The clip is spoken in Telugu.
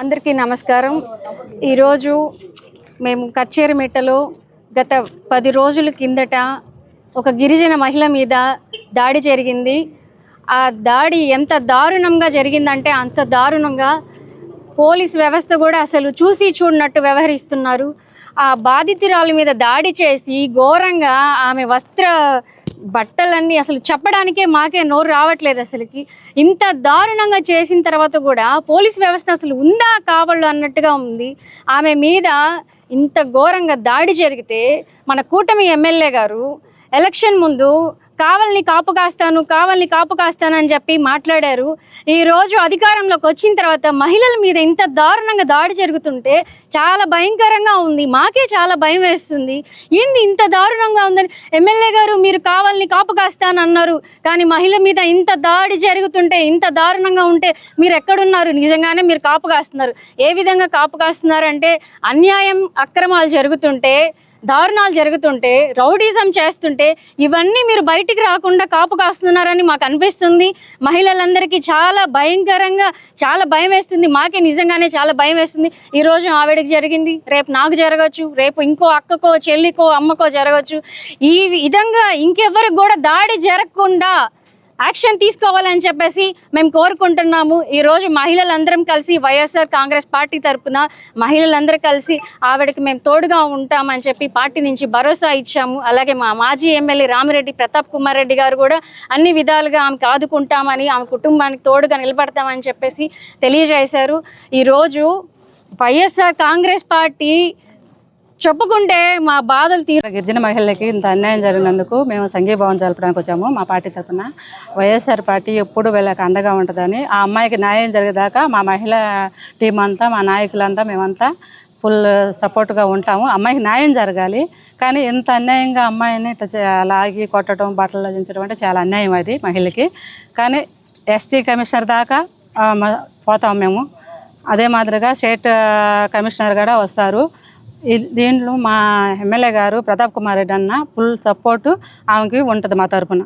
అందరికీ నమస్కారం. ఈరోజు మేము కచ్చేరిమెట్టలో గత 10 రోజుల కిందట ఒక గిరిజన మహిళ మీద దాడి జరిగింది. ఆ దాడి ఎంత దారుణంగా జరిగిందంటే అంత దారుణంగా పోలీస్ వ్యవస్థ కూడా అసలు చూసి చూడనట్టు వ్యవహరిస్తున్నారు. ఆ బాధితురాలి మీద దాడి చేసి ఘోరంగా ఆమె బట్టలన్నీ అసలు చెప్పడానికే మాకే నోరు రావట్లేదు. అసలుకి ఇంత దారుణంగా చేసిన తర్వాత కూడా పోలీస్ వ్యవస్థ అసలు ఉందా కావాలో అన్నట్టుగా ఉంది. ఆమె మీద ఇంత ఘోరంగా దాడి జరిగితే మన కూటమి ఎమ్మెల్యే గారు ఎలక్షన్ ముందు కావాలని కాపు కాస్తాను అని చెప్పి మాట్లాడారు. ఈరోజు అధికారంలోకి వచ్చిన తర్వాత మహిళల మీద ఇంత దారుణంగా దాడి జరుగుతుంటే చాలా భయంకరంగా ఉంది. మాకే చాలా భయం వేస్తుంది. ఏంది ఇంత దారుణంగా ఉందని ఎమ్మెల్యే గారు మీరు కావాలని కాపు కాస్తాను అన్నారు, కానీ మహిళ మీద ఇంత దాడి జరుగుతుంటే ఇంత దారుణంగా ఉంటే మీరు ఎక్కడున్నారు? నిజంగానే మీరు కాపు కాస్తున్నారు. ఏ విధంగా కాపు కాస్తున్నారు అంటే అన్యాయం అక్రమాలు జరుగుతుంటే, దారుణాలు జరుగుతుంటే, రౌడీజం చేస్తుంటే ఇవన్నీ మీరు బయటికి రాకుండా కాపు కాస్తున్నారని మాకు అనిపిస్తుంది. మహిళలందరికీ చాలా భయంకరంగా చాలా భయం వేస్తుంది. మాకే నిజంగానే చాలా భయం వేస్తుంది. ఈరోజు ఆవిడకి జరిగింది, రేపు నాకు జరగచ్చు, రేపు ఇంకో అక్కకో చెల్లికో అమ్మకో జరగచ్చు. ఈ విధంగా ఇంకెవరికి కూడా దాడి జరగకుండా యాక్షన్ తీసుకోవాలని చెప్పేసి మేము కోరుకుంటున్నాము. ఈరోజు మహిళలందరం కలిసి వైఎస్ఆర్ కాంగ్రెస్ పార్టీ తరఫున మహిళలందరూ కలిసి ఆవిడకి మేము తోడుగా ఉంటామని చెప్పి పార్టీ నుంచి భరోసా ఇచ్చాము. అలాగే మా మాజీ ఎమ్మెల్యే రామిరెడ్డి ప్రతాప్ కుమార్ రెడ్డి గారు కూడా అన్ని విధాలుగా ఆమెకు ఆదుకుంటామని, ఆమె కుటుంబానికి తోడుగా నిలబడతామని చెప్పేసి తెలియజేశారు. ఈరోజు వైఎస్ఆర్ కాంగ్రెస్ పార్టీ చెప్పుకుంటే మా బాధలు గిరిజన మహిళలకి ఇంత అన్యాయం జరిగినందుకు మేము సంఘీభావం జరపడానికి వచ్చాము. మా పార్టీ తరఫున వైఎస్ఆర్ పార్టీ ఎప్పుడు వీళ్ళకి అండగా ఉంటుందని, ఆ అమ్మాయికి న్యాయం జరిగేదాకా మా మహిళా టీం అంతా, మా నాయకులంతా మేమంతా ఫుల్ సపోర్ట్గా ఉంటాము. అమ్మాయికి న్యాయం జరగాలి, కానీ ఇంత అన్యాయంగా అమ్మాయిని లాగి కొట్టడం, బట్టలు దించడం అంటే చాలా అన్యాయం అది మహిళకి. కానీ ఎస్టీ కమిషనర్ దాకా పోతాము మేము. అదే మాదిరిగా స్టేట్ కమిషనర్ కూడా వస్తారు. దీంట్లో మా ఎమ్మెల్యే గారు ప్రతాప్ కుమార్ రెడ్డి అన్న ఫుల్ సపోర్టు ఆమెకి ఉంటుంది మా తరఫున.